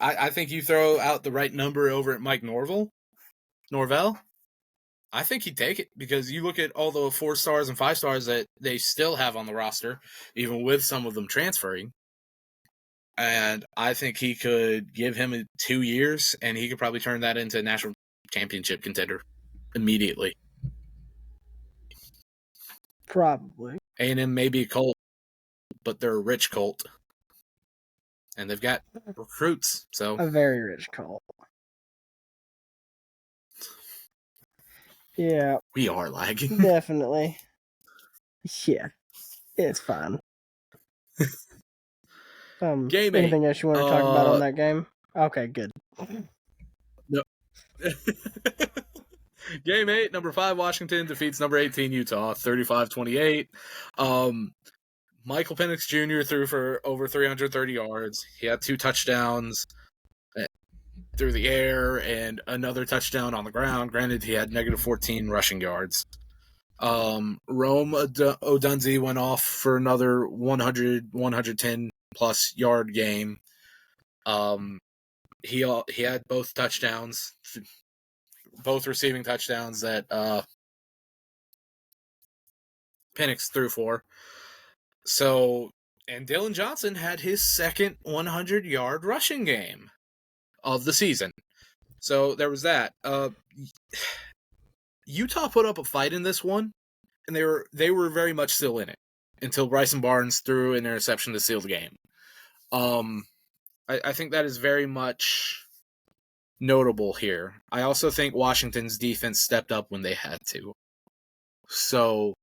I think you throw out the right number over at Mike Norvell, I think he'd take it because you look at all the 4 stars and 5 stars that they still have on the roster, even with some of them transferring. And I think he could give him 2 years, and he could probably turn that into a national championship contender immediately. Probably. A&M may be a cult, but they're a rich cult. And they've got recruits, so... A very rich cult. Yeah. We are lagging. Definitely. Yeah. It's fine. Game 8. Anything else you want to talk about on that game? Okay, good. No. Game 8, number 5 Washington defeats number 18 Utah, 35-28. Michael Penix Jr. threw for over 330 yards. He had 2 touchdowns through the air and another touchdown on the ground. Granted, he had negative 14 rushing yards. Rome Odunze went off for another 110 plus yard game. He had both touchdowns, both receiving touchdowns that Penix threw for. So, and Dylan Johnson had his second 100-yard rushing game of the season. So there was that. Utah put up a fight in this one, and they were very much still in it until Bryson Barnes threw an interception to seal the game. I think that is very much notable here. I also think Washington's defense stepped up when they had to. So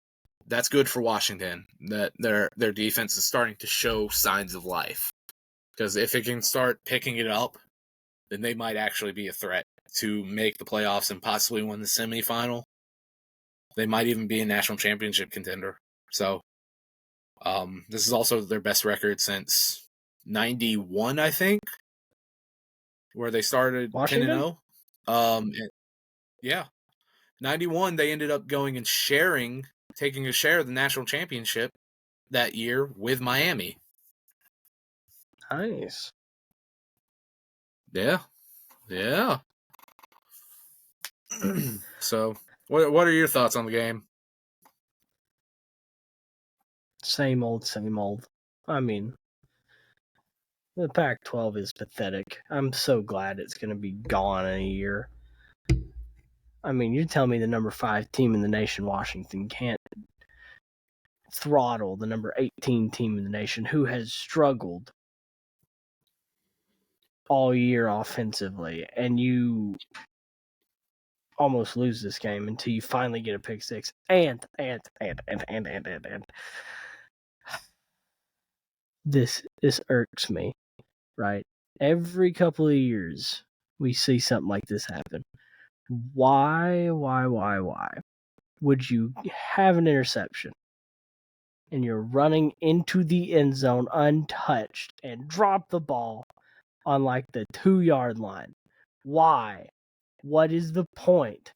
that's good for Washington, that their defense is starting to show signs of life. Because if it can start picking it up, then they might actually be a threat to make the playoffs and possibly win the semifinal. They might even be a national championship contender. So this is also their best record since 91, I think, where they started Washington? 10-0. Yeah. 91, they ended up going and taking a share of the national championship that year with Miami. Nice. Yeah. So, what are your thoughts on the game? Same old, same old. I mean, the Pac-12 is pathetic. I'm so glad it's going to be gone in a year. I mean, you're telling me the number 5 team in the nation, Washington, can't throttle the number 18 team in the nation who has struggled all year offensively, and you almost lose this game until you finally get a pick six. And. This irks me, right? Every couple of years, we see something like this happen. Why would you have an interception and you're running into the end zone untouched and drop the ball on like the 2-yard line? Why? What is the point?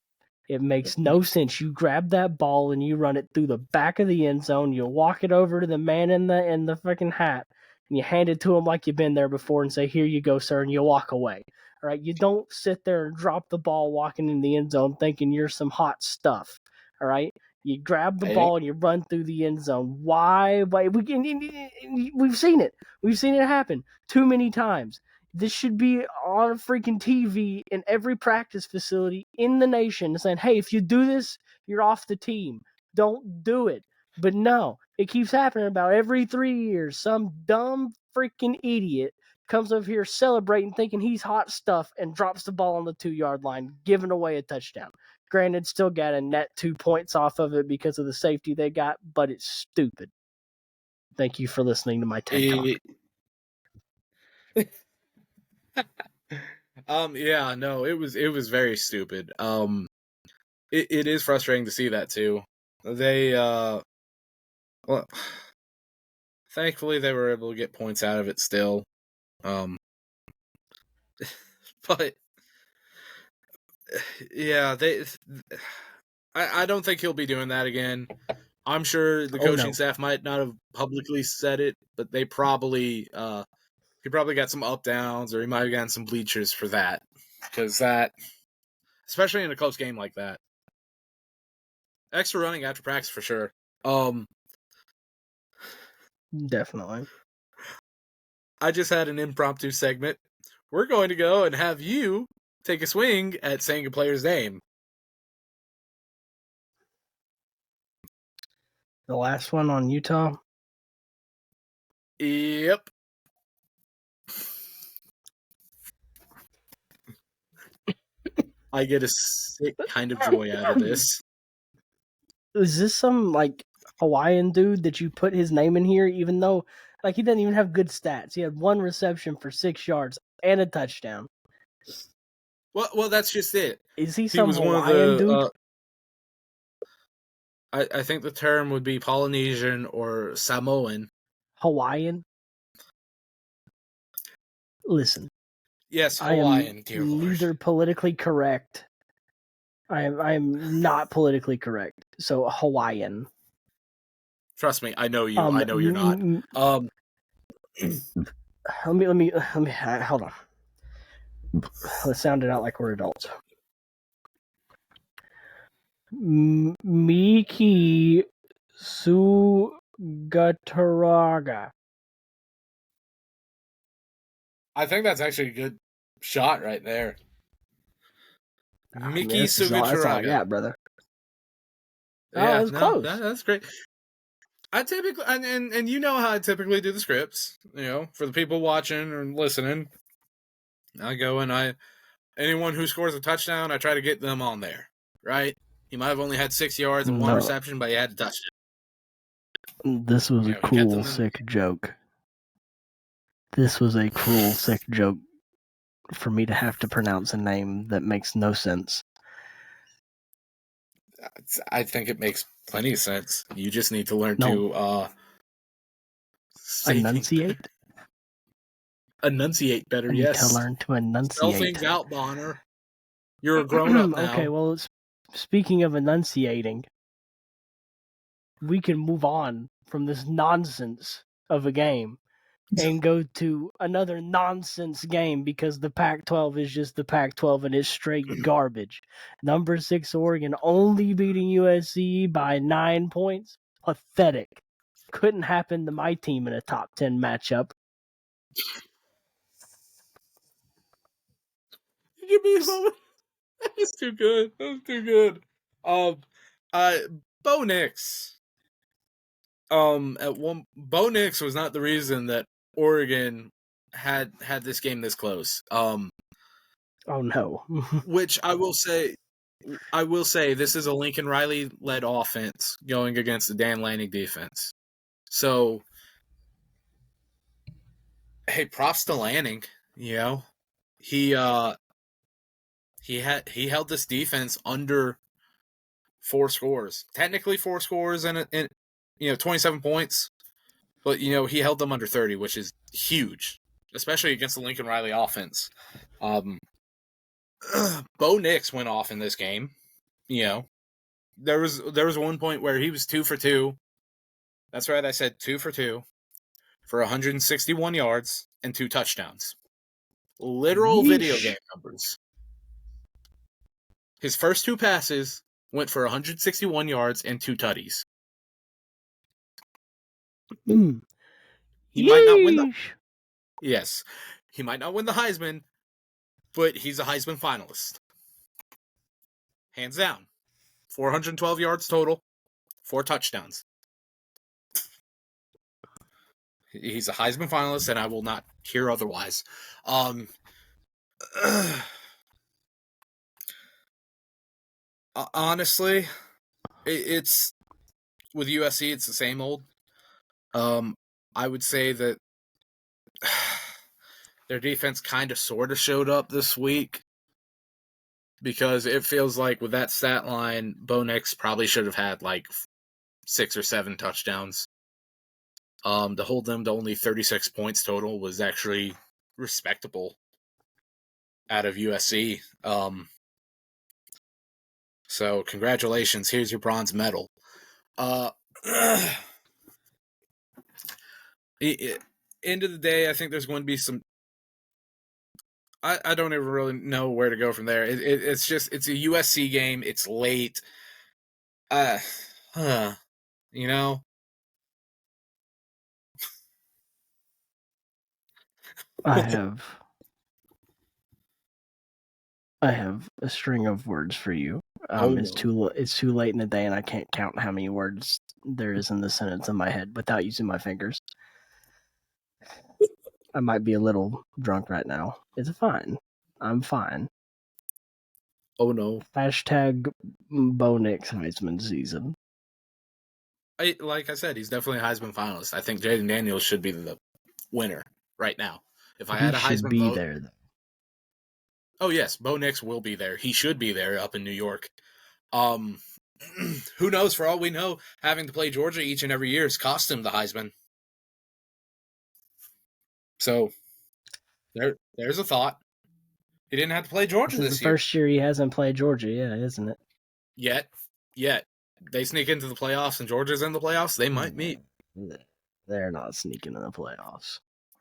It makes no sense. You grab that ball and you run it through the back of the end zone. You walk it over to the man in the fucking hat, and you hand it to him like you've been there before and say, "Here you go, sir," and you walk away. All right, you don't sit there and drop the ball walking in the end zone thinking you're some hot stuff. All right, you grab the ball and you run through the end zone. Why? We've seen it. We've seen it happen too many times. This should be on freaking TV in every practice facility in the nation saying, hey, if you do this, you're off the team. Don't do it. But no, it keeps happening about every 3 years. Some dumb freaking idiot comes over here celebrating, thinking he's hot stuff, and drops the ball on the 2-yard line, giving away a touchdown. Granted, still got a net 2 points off of it because of the safety they got, but it's stupid. Thank you for listening to my TED Talk. Yeah, no, it was very stupid. It is frustrating to see that too. They well, thankfully they were able to get points out of it still. But yeah, I don't think he'll be doing that again. I'm sure the coaching staff might not have publicly said it, but they probably he probably got some up downs, or he might have gotten some bleachers for that, because that, especially in a close game like that, extra running after practice for sure. Definitely. I just had an impromptu segment. We're going to go and have you take a swing at saying a player's name. The last one on Utah? Yep. I get a sick kind of joy out of this. Is this some, like, Hawaiian dude that you put his name in here, even though, like, he doesn't even have good stats? He had 1 reception for 6 yards and a touchdown. Well, that's just it. Is he some Hawaiian dude? I think the term would be Polynesian or Samoan. Hawaiian? Listen. Yes, Hawaiian, dear Lord. Neither politically correct. I am not politically correct. So Hawaiian. Trust me, I know you. I know you're not. Let me hold on. Let's sound it out like we're adults. Miki Sugataraga. I think that's actually a good shot right there. Mickey that's all I Suvicharaga. got, brother. Yeah, it was no, close. that's great. I typically and you know how I typically do the scripts. For the people watching or listening, I go and anyone who scores a touchdown, I try to get them on there. Right? He might have only had 6 yards and one reception, but he had a touchdown. This was a cruel, sick joke. This was a cruel, sick joke for me to have to pronounce a name that makes no sense. I think it makes plenty of sense. You just need to learn to enunciate. Enunciate better. I need yes. to learn to enunciate. Spell things out, Bonner. You're a grown-up now. Okay, well, speaking of enunciating, we can move on from this nonsense of a game and go to another nonsense game because the Pac-12 is just the Pac-12 and it's straight garbage. Number 6 Oregon only beating USC by 9 points. Pathetic. Couldn't happen to my team in a top 10 matchup. Give me a moment. That was too good. Bo Nix. Bo Nix was not the reason that Oregon had this game this close. Oh no. Which I will say this is a Lincoln Riley led offense going against the Dan Lanning defense. So, hey, props to Lanning. He held this defense under 4 scores. Technically 4 scores and 27 points. But he held them under 30, which is huge, especially against the Lincoln Riley offense. Bo Nix went off in this game. There was one point where he was 2 for 2. That's right, I said 2 for 2 for 161 yards and 2 touchdowns. Literal video game numbers. His first 2 passes went for 161 yards and 2 tutties. He might not win he might not win the Heisman, but he's a Heisman finalist. Hands down. 412 yards total, 4 touchdowns. He's a Heisman finalist, and I will not hear otherwise. Honestly, it's with USC, it's the same old. I would say that their defense kind of sort of showed up this week because it feels like with that stat line, Bo Nix probably should have had like 6 or 7 touchdowns. To hold them to only 36 points total was actually respectable out of USC. So congratulations. Here's your bronze medal. End of the day, I think there's going to be some. I don't even really know where to go from there. It's a USC game. It's late. I have a string of words for you. It's too late in the day, and I can't count how many words there is in the sentence in my head without using my fingers. I might be a little drunk right now. It's fine. I'm fine. Oh no! Hashtag Bo Nix Heisman season. Like I said, he's definitely a Heisman finalist. I think Jaden Daniels should be the winner right now. If I had a Heisman vote, there, though. Oh yes, Bo Nix will be there. He should be there up in New York. Who knows? For all we know, having to play Georgia each and every year has cost him the Heisman. So there's a thought. He didn't have to play Georgia this year. The first year he hasn't played Georgia, isn't it? Yet. They sneak into the playoffs and Georgia's in the playoffs, they might meet. They're not sneaking in the playoffs.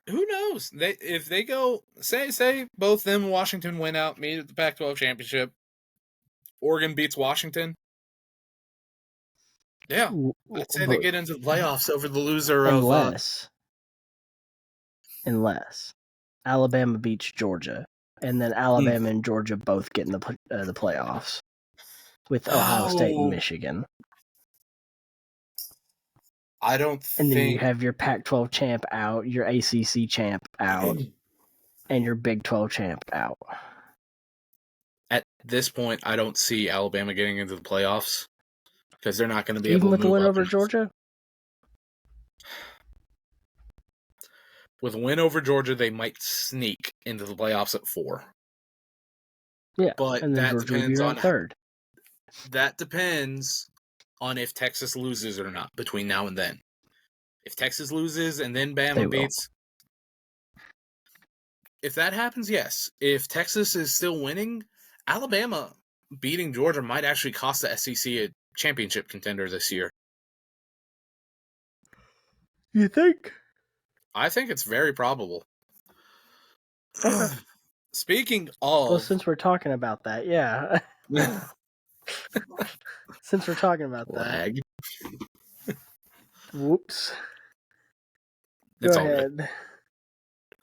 Who knows? If they go, say both them and Washington win out, meet at the Pac-12 championship, Oregon beats Washington. Yeah, I'd say they get into the playoffs over the loser unless Alabama beats Georgia and then Alabama and Georgia both get in the playoffs with Ohio State and Michigan. I don't And then you think. have your Pac-12 champ out, your ACC champ out, and your Big 12 champ out. At this point, I don't see Alabama getting into the playoffs because they're not going to be Even able to with the move win up. over Georgia? With a win over Georgia, they might sneak into the playoffs at 4. Yeah, but and then that Georgia would be depends ranked on third. That depends on if Texas loses or not between now and then. If Texas loses and then Bama beats, if that happens, yes. If Texas is still winning, Alabama beating Georgia might actually cost the SEC a championship contender this year. You think? I think it's very probable. Okay. Speaking of... Well, since we're talking about that, yeah. Since we're talking about lag. that. Whoops. It's Go all good. ahead.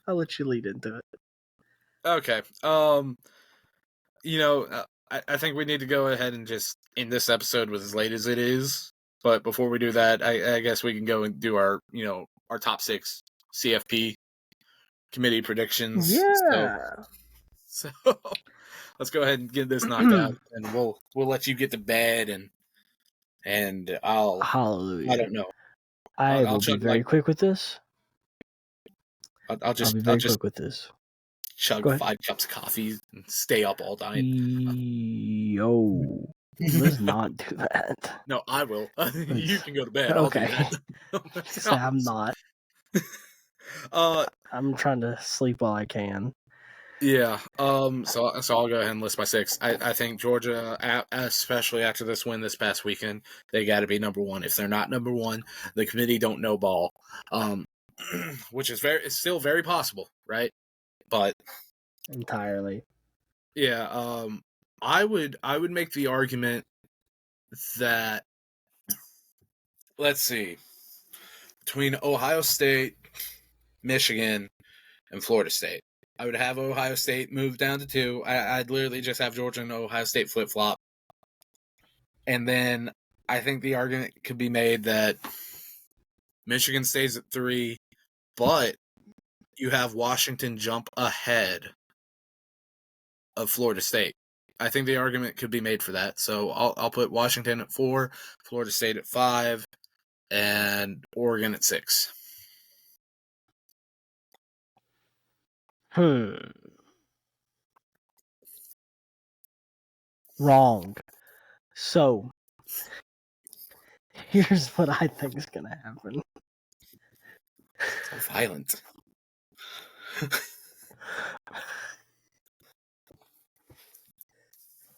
I'll let you lead into it. Okay. I think we need to go ahead and just end this episode with as late as it is. But before we do that, I guess we can go and do our top 6 CFP committee predictions. Yeah. So let's go ahead and get this knocked out, and we'll let you get to bed, and I'll. Hallelujah. I don't know. I will be very quick with this. I'll be very quick with this. Chug 5 cups of coffee and stay up all night. Yo, let's not do that. No, I will. You can go to bed. Okay. I'll do that. So I'm not. I'm trying to sleep while I can. Yeah. So I'll go ahead and list my 6. I think Georgia, especially after this win this past weekend, they got to be number 1. If they're not number 1, the committee don't know ball. Which is it's still very possible, right? But entirely. Yeah. I would make the argument that, let's see, between Ohio State, Michigan, and Florida State, I would have Ohio State move down to 2. I'd literally just have Georgia and Ohio State flip-flop. And then I think the argument could be made that Michigan stays at 3, but you have Washington jump ahead of Florida State. I think the argument could be made for that. So I'll put Washington at 4, Florida State at 5, and Oregon at 6. Wrong. So here's what I think is going to happen. So violent.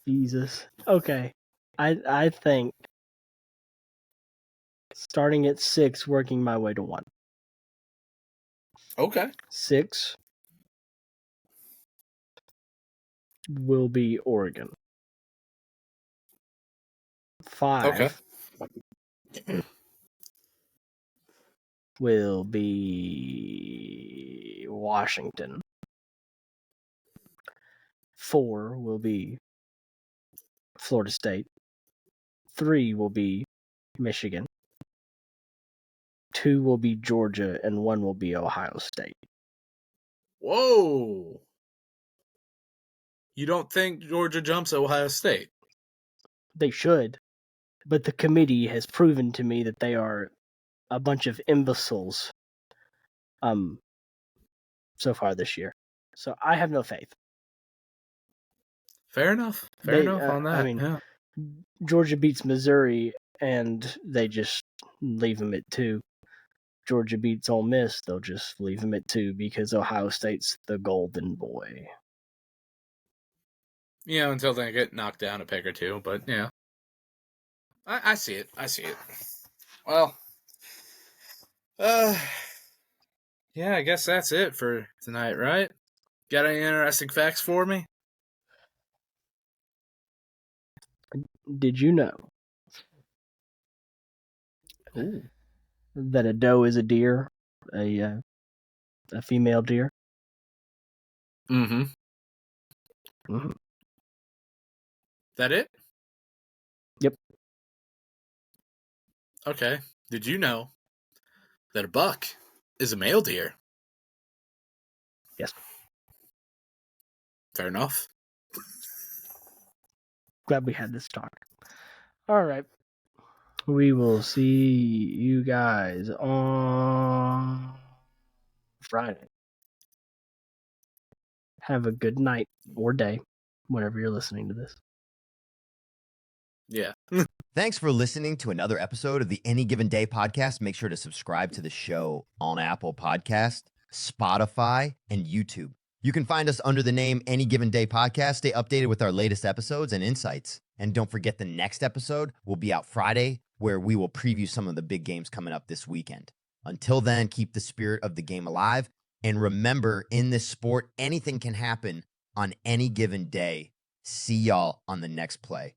Jesus. Okay. I think starting at 6, working my way to 1. Okay. 6 will be Oregon. 5 will be Washington. 4 will be Florida State. 3 will be Michigan. 2 will be Georgia, and 1 will be Ohio State. Whoa! You don't think Georgia jumps Ohio State? They should, but the committee has proven to me that they are a bunch of imbeciles so far this year. So I have no faith. Fair enough. Fair enough on that. I mean, Georgia beats Missouri, and they just leave them at 2. Georgia beats Ole Miss, they'll just leave them at 2 because Ohio State's the golden boy. Yeah, until they get knocked down a peg or 2, but yeah. I see it. Well, yeah, I guess that's it for tonight, right? Got any interesting facts for me? Did you know that a doe is a deer, a female deer? Mm-hmm. Mhm. That it? Yep. Okay. Did you know that a buck is a male deer? Yes. Fair enough. Glad we had this talk. All right. We will see you guys on Friday. Have a good night or day, whenever you're listening to this. Yeah. Thanks for listening to another episode of the Any Given Day podcast. Make sure to subscribe to the show on Apple Podcast, Spotify, and YouTube. You can find us under the name Any Given Day Podcast. Stay updated with our latest episodes and insights. And don't forget the next episode will be out Friday, where we will preview some of the big games coming up this weekend. Until then, keep the spirit of the game alive. And remember, in this sport, anything can happen on any given day. See y'all on the next play.